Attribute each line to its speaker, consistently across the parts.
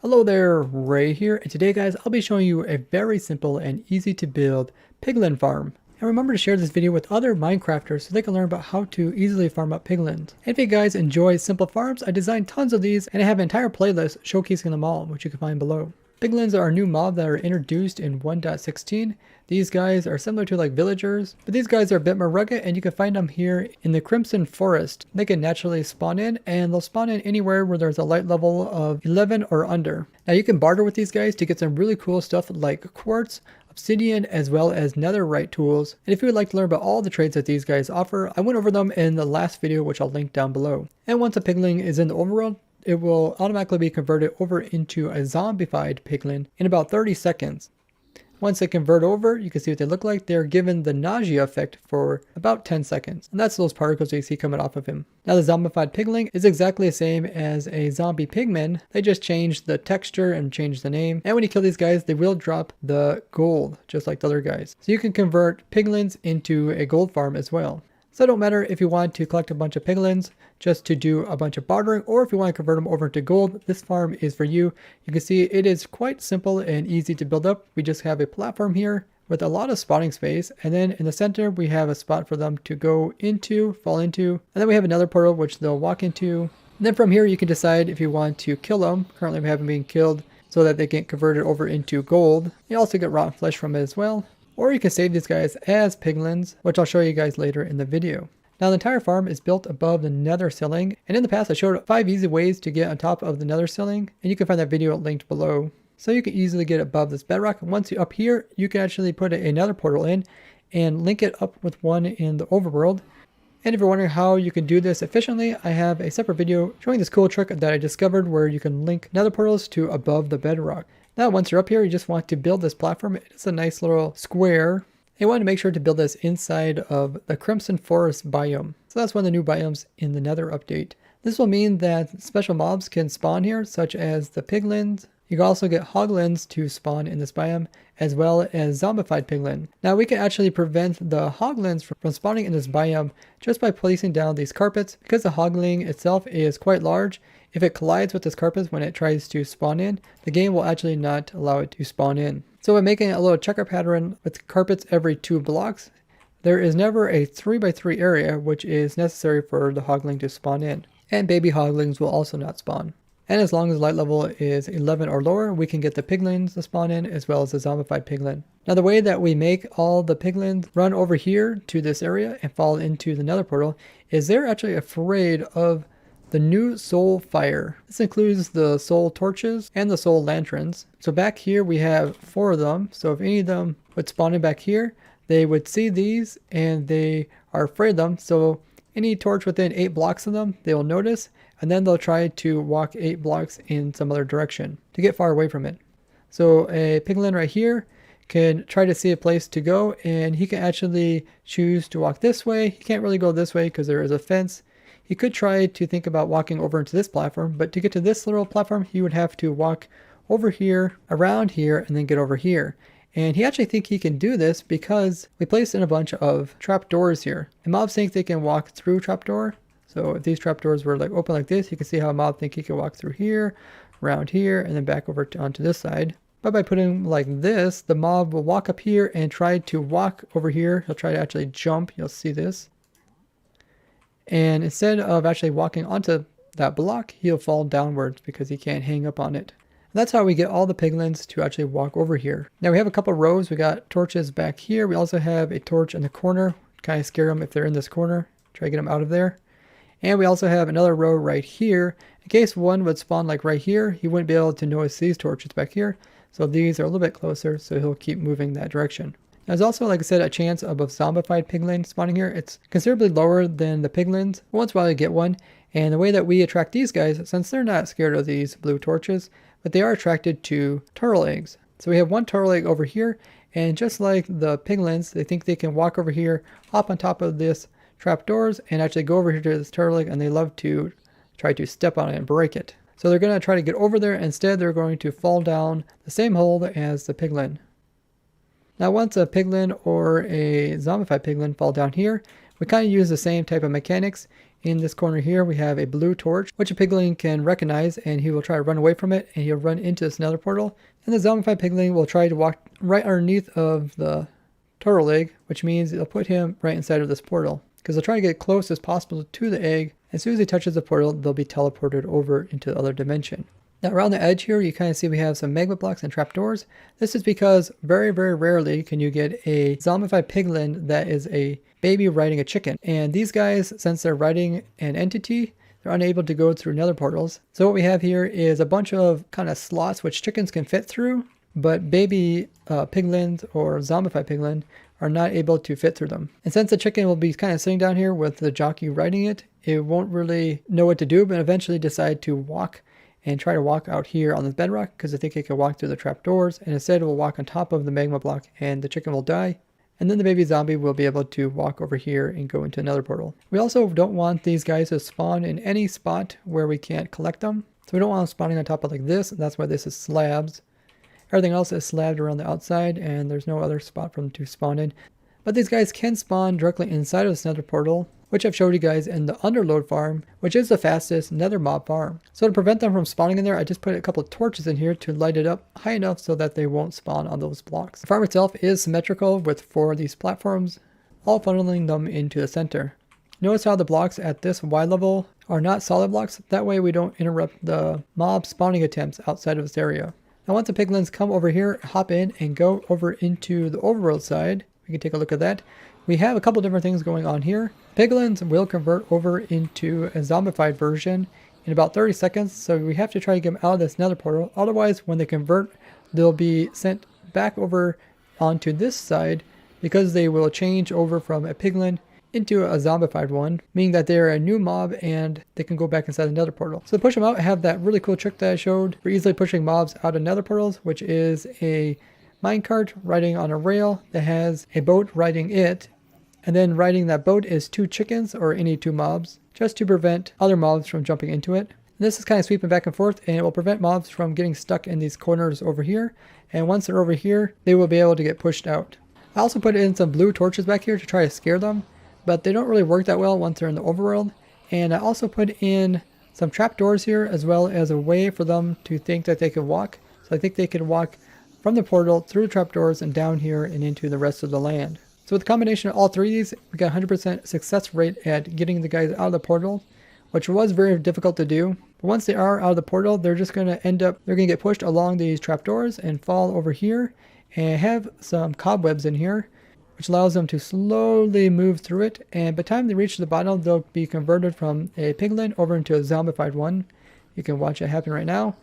Speaker 1: Hello there, Ray here, and today guys, I'll be showing you a very simple and easy to build piglin farm. And remember to share this video with other Minecrafters so they can learn about how to easily farm up piglins. And if you guys enjoy simple farms, I designed tons of these and I have an entire playlist showcasing them all, which you can find below. Piglins are a new mob that are introduced in 1.16. These guys are similar to like villagers, but these guys are a bit more rugged and you can find them here in the Crimson Forest. They can naturally spawn in and they'll spawn in anywhere where there's a light level of 11 or under. Now you can barter with these guys to get some really cool stuff like quartz, obsidian, as well as netherite tools. And if you would like to learn about all the trades that these guys offer, I went over them in the last video, which I'll link down below. And once a piglin is in the overworld, it will automatically be converted over into a zombified piglin in about 30 seconds. Once they convert over, you can see what they look like. They're given the nausea effect for about 10 seconds. And that's those particles you see coming off of him. Now the zombified piglin is exactly the same as a zombie pigman. They just changed the texture and changed the name. And when you kill these guys, they will drop the gold, just like the other guys. So you can convert piglins into a gold farm as well. So it don't matter if you want to collect a bunch of piglins just to do a bunch of bartering, or if you want to convert them over to gold, this farm is for you. You can see it is quite simple and easy to build up. We just have a platform here with a lot of spawning space, and then in the center we have a spot for them to go into, fall into, and then we have another portal which they'll walk into. And then from here you can decide if you want to kill them. Currently we have them being killed so that they get converted over into gold. You also get rotten flesh from it as well. Or you can save these guys as piglins, which I'll show you guys later in the video. Now the entire farm is built above the nether ceiling, and in the past I showed 5 easy ways to get on top of the nether ceiling, and you can find that video linked below. So you can easily get above this bedrock. Once you're up here, you can actually put another portal in and link it up with one in the overworld. And if you're wondering how you can do this efficiently, I have a separate video showing this cool trick that I discovered where you can link nether portals to above the bedrock. Now once you're up here, you just want to build this platform. It's a nice little square. You want to make sure to build this inside of the Crimson Forest biome. So that's one of the new biomes in the Nether update. This will mean that special mobs can spawn here, such as the piglins. You can also get hoglins to spawn in this biome, as well as zombified piglin. Now we can actually prevent the hoglins from spawning in this biome just by placing down these carpets. Because the hogling itself is quite large, if it collides with this carpet when it tries to spawn in, the game will actually not allow it to spawn in. So by making a little checker pattern with carpets every 2 blocks, there is never a 3x3 area which is necessary for the hogling to spawn in. And baby hoglings will also not spawn. And as long as light level is 11 or lower, we can get the piglins to spawn in as well as the zombified piglin. Now the way that we make all the piglins run over here to this area and fall into the nether portal is they're actually afraid of the new soul fire. This includes the soul torches and the soul lanterns. So back here we have 4 of them. So if any of them would spawn in back here, they would see these and they are afraid of them. So any torch within 8 blocks of them, they will notice, and then they'll try to walk 8 blocks in some other direction to get far away from it. So a piglin right here can try to see a place to go, and he can actually choose to walk this way. He can't really go this way because there is a fence. He could try to think about walking over into this platform, but to get to this little platform, he would have to walk over here, around here, and then get over here. And he actually thinks he can do this because we placed in a bunch of trapdoors here. And mobs think they can walk through trapdoor. So if these trapdoors were like open like this, you can see how a mob think he can walk through here, around here, and then back over onto this side. But by putting like this, the mob will walk up here and try to walk over here. He'll try to actually jump. You'll see this. And instead of actually walking onto that block, he'll fall downwards because he can't hang up on it. And that's how we get all the piglins to actually walk over here. Now we have a couple rows. We got torches back here. We also have a torch in the corner. Kind of scare them if they're in this corner. Try to get them out of there. And we also have another row right here. In case one would spawn like right here, he wouldn't be able to notice these torches back here. So these are a little bit closer, so he'll keep moving that direction. There's also, like I said, a chance of a zombified piglin spawning here. It's considerably lower than the piglins. Once in a while you get one. And the way that we attract these guys, since they're not scared of these blue torches, but they are attracted to turtle eggs. So we have one turtle egg over here, and just like the piglins, they think they can walk over here, hop on top of this trapdoors, and actually go over here to this turtle egg, and they love to try to step on it and break it. So they're going to try to get over there. Instead, they're going to fall down the same hole as the piglin. Now once a piglin or a zombified piglin fall down here, we kind of use the same type of mechanics in this corner here, we have a blue torch, which a piglin can recognize, and he will try to run away from it, and he'll run into this nether portal. And the zombified piglin will try to walk right underneath of the turtle egg, which means it'll put him right inside of this portal, because they'll try to get close as possible to the egg. As soon as he touches the portal, they'll be teleported over into the other dimension. Now around the edge here, you kind of see we have some magma blocks and trapdoors. This is because very, very rarely can you get a zombified piglin that is a baby riding a chicken. And these guys, since they're riding an entity, they're unable to go through nether portals. So what we have here is a bunch of kind of slots which chickens can fit through, but baby piglins or zombified piglin are not able to fit through them. And since the chicken will be kind of sitting down here with the jockey riding it, it won't really know what to do, but eventually decide to walk and try to walk out here on the bedrock because I think it can walk through the trapdoors, and instead it will walk on top of the magma block and the chicken will die. And then the baby zombie will be able to walk over here and go into another portal. We also don't want these guys to spawn in any spot where we can't collect them. So we don't want them spawning on top of like this. That's why this is slabs. Everything else is slabbed around the outside and there's no other spot for them to spawn in. But these guys can spawn directly inside of this nether portal, which I've showed you guys in the underload farm, which is the fastest nether mob farm. So to prevent them from spawning in there, I just put a couple of torches in here to light it up high enough so that they won't spawn on those blocks. The farm itself is symmetrical with 4 of these platforms, all funneling them into the center. Notice how the blocks at this Y level are not solid blocks. That way we don't interrupt the mob spawning attempts outside of this area. Now once the piglins come over here, hop in and go over into the overworld side, we can take a look at that. We have a couple different things going on here. Piglins will convert over into a zombified version in about 30 seconds, so we have to try to get them out of this nether portal. Otherwise, when they convert, they'll be sent back over onto this side because they will change over from a piglin into a zombified one, meaning that they're a new mob and they can go back inside the nether portal. So to push them out, I have that really cool trick that I showed for easily pushing mobs out of nether portals, which is a minecart riding on a rail that has a boat riding it, and then riding that boat is 2 chickens or any 2 mobs, just to prevent other mobs from jumping into it. And this is kind of sweeping back and forth, and it will prevent mobs from getting stuck in these corners over here, and once they're over here, they will be able to get pushed out. I also put in some blue torches back here to try to scare them, but they don't really work that well once they're in the overworld. And I also put in some trapdoors here as well as a way for them to think that they could walk. So I think they could walk from the portal through the trapdoors and down here and into the rest of the land. So with the combination of all 3 of these, we got 100% success rate at getting the guys out of the portal, which was very difficult to do. But once they are out of the portal, they're just going to they're going to get pushed along these trapdoors and fall over here and have some cobwebs in here, which allows them to slowly move through it. And by the time they reach the bottom, they'll be converted from a piglin over into a zombified one. You can watch it happen right now.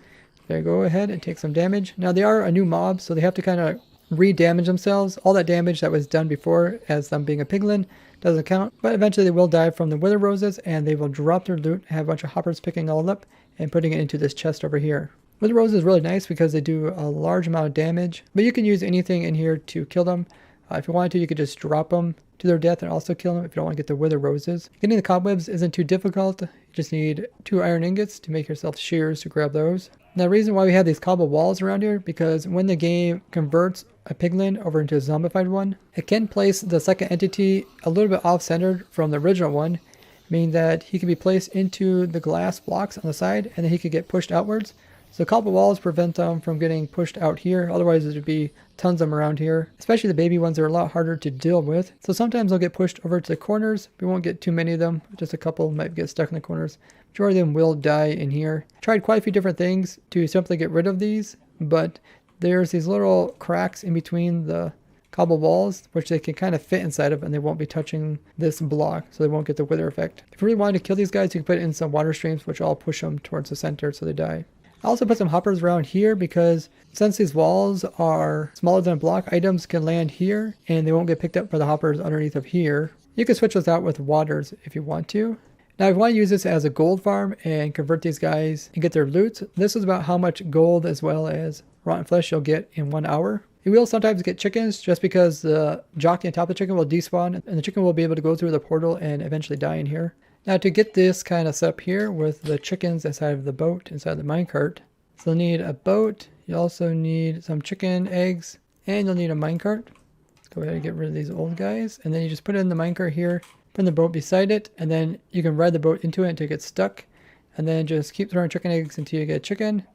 Speaker 1: They go ahead and take some damage. Now they are a new mob, so they have to kind of re-damage themselves. All that damage that was done before as them being a piglin doesn't count, but eventually they will die from the wither roses and they will drop their loot, have a bunch of hoppers picking all up and putting it into this chest over here. Wither roses is really nice because they do a large amount of damage, but you can use anything in here to kill them. If you wanted to, you could just drop them to their death and also kill them if you don't want to get the wither roses. Getting the cobwebs isn't too difficult. You just need 2 iron ingots to make yourself shears to grab those. Now the reason why we have these cobble walls around here, because when the game converts a piglin over into a zombified one, it can place the second entity a little bit off-centered from the original one, meaning that he can be placed into the glass blocks on the side and then he could get pushed outwards. So cobble walls prevent them from getting pushed out here, otherwise there'd be tons of them around here. Especially the baby ones are a lot harder to deal with. So sometimes they'll get pushed over to the corners. We won't get too many of them, just a couple might get stuck in the corners. Majority of them will die in here. Tried quite a few different things to simply get rid of these, but there's these little cracks in between the cobble walls, which they can kind of fit inside of and they won't be touching this block, so they won't get the wither effect. If you really wanted to kill these guys, you can put in some water streams, which all push them towards the center so they die. I also put some hoppers around here because since these walls are smaller than a block, items can land here and they won't get picked up by the hoppers underneath of here. You can switch those out with waters if you want to. Now if you want to use this as a gold farm and convert these guys and get their loot, this is about how much gold as well as rotten flesh you'll get in 1 hour. You will sometimes get chickens just because the jockey on top of the chicken will despawn and the chicken will be able to go through the portal and eventually die in here. Now to get this kind of set up here with the chickens inside of the boat, inside the minecart, so you'll need a boat, you also need some chicken eggs, and you'll need a minecart. Let's go ahead and get rid of these old guys, and then you just put it in the minecart here put the boat beside it, and then you can ride the boat into it until it gets stuck, and then just keep throwing chicken eggs until you get a chicken,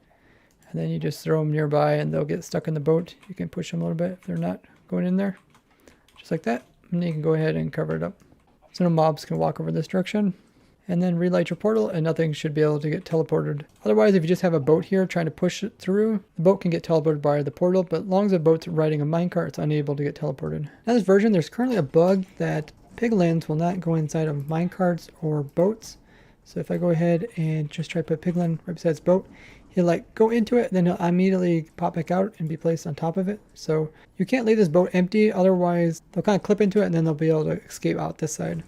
Speaker 1: and then you just throw them nearby and they'll get stuck in the boat. You can push them a little bit if they're not going in there, just like that, and then you can go ahead and cover it up so no mobs can walk over this direction. And then relight your portal and nothing should be able to get teleported. Otherwise, if you just have a boat here trying to push it through, the boat can get teleported by the portal, but as long as the boat's riding a minecart, it's unable to get teleported. Now this version, there's currently a bug that piglins will not go inside of minecarts or boats. So if I go ahead and just try to put piglin right beside its boat, he'll like go into it, then he'll immediately pop back out and be placed on top of it. So you can't leave this boat empty, otherwise they'll kind of clip into it and then they'll be able to escape out this side.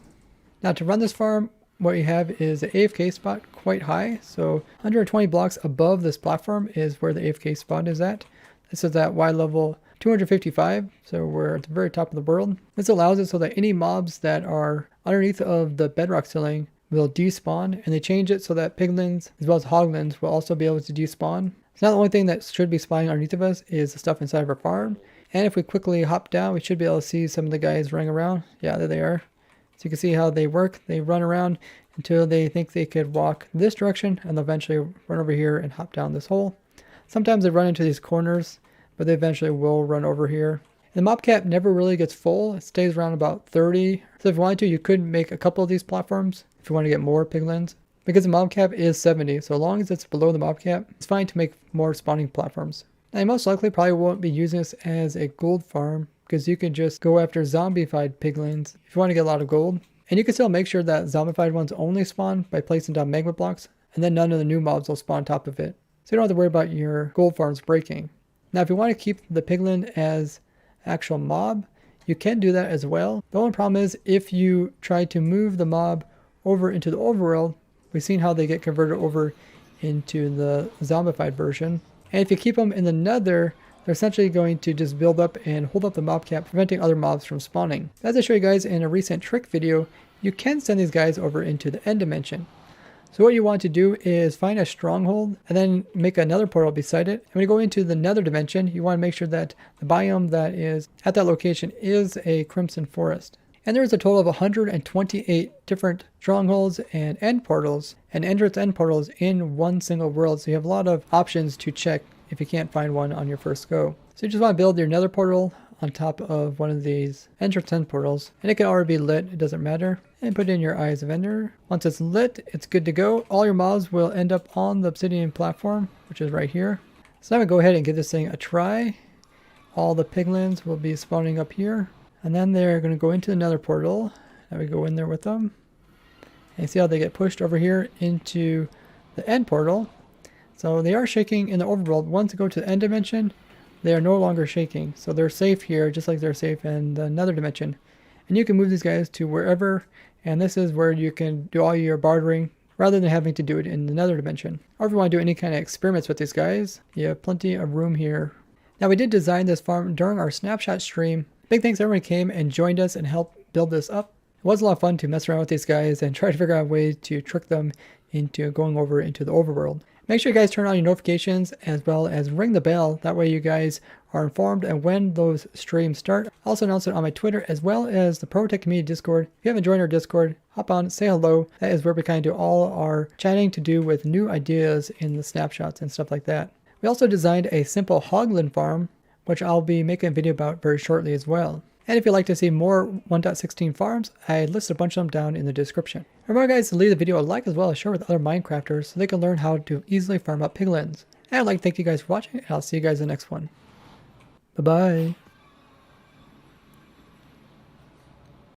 Speaker 1: Now to run this farm, what you have is the AFK spot quite high. So 120 blocks above this platform is where the AFK spot is at. This is at Y level 255, so we're at the very top of the world. This allows it so that any mobs that are underneath of the bedrock ceiling will despawn, and they change it so that piglins as well as hoglins will also be able to despawn. So now the only thing that should be spawning underneath of us is the stuff inside of our farm. And if we quickly hop down, we should be able to see some of the guys running around. Yeah, there they are. So you can see how they work. They run around until they think they could walk this direction, and they'll eventually run over here and hop down this hole. Sometimes they run into these corners, but they eventually will run over here. The mob cap never really gets full. It stays around about 30. So if you wanted to, you could make a couple of these platforms if you want to get more piglins. Because the mob cap is 70, so as long as it's below the mob cap, it's fine to make more spawning platforms. Now, you most likely probably won't be using this as a gold farm, because you can just go after zombified piglins if you want to get a lot of gold. And you can still make sure that zombified ones only spawn by placing down magma blocks, and then none of the new mobs will spawn on top of it. So you don't have to worry about your gold farms breaking. Now if you want to keep the piglin as actual mob, you can do that as well. The only problem is if you try to move the mob over into the overworld, we've seen how they get converted over into the zombified version. And if you keep them in the nether, they're essentially going to just build up and hold up the mob cap, preventing other mobs from spawning. As I showed you guys in a recent trick video, you can send these guys over into the end dimension. So what you want to do is find a stronghold and then make another portal beside it. And when you go into the nether dimension, you want to make sure that the biome that is at that location is a crimson forest. And there's a total of 128 different strongholds and end portals and entrance end portals in one single world. So you have a lot of options to check if you can't find one on your first go. So you just want to build your nether portal on top of one of these entrance end portals, and it can already be lit, it doesn't matter. And put in your eyes of ender. Once it's lit, it's good to go. All your mobs will end up on the obsidian platform, which is right here. So now we go ahead and give this thing a try. All the piglins will be spawning up here, and then they're going to go into the nether portal. Now we go in there with them, and you see how they get pushed over here into the end portal. So they are shaking in the overworld. Once they go to the end dimension, they are no longer shaking. So they're safe here, just like they're safe in the nether dimension. And you can move these guys to wherever, and this is where you can do all your bartering rather than having to do it in the nether dimension. Or if you want to do any kind of experiments with these guys, you have plenty of room here. Now we did design this farm during our snapshot stream. Big thanks to everyone who came and joined us and helped build this up. It was a lot of fun to mess around with these guys and try to figure out ways to trick them into going over into the overworld. Make sure you guys turn on your notifications as well as ring the bell. That way you guys are informed and when those streams start. I'll also announce it on my Twitter as well as the ProtoTech community Discord. If you haven't joined our Discord, hop on, say hello. That is where we kind of do all our chatting to do with new ideas in the snapshots and stuff like that. We also designed a simple hoglin farm, which I'll be making a video about very shortly as well. And if you'd like to see more 1.16 farms, I listed a bunch of them down in the description. Remember guys to leave the video a like as well as share with other Minecrafters so they can learn how to easily farm up piglins. And I'd like to thank you guys for watching, and I'll see you guys in the next one. Bye-bye.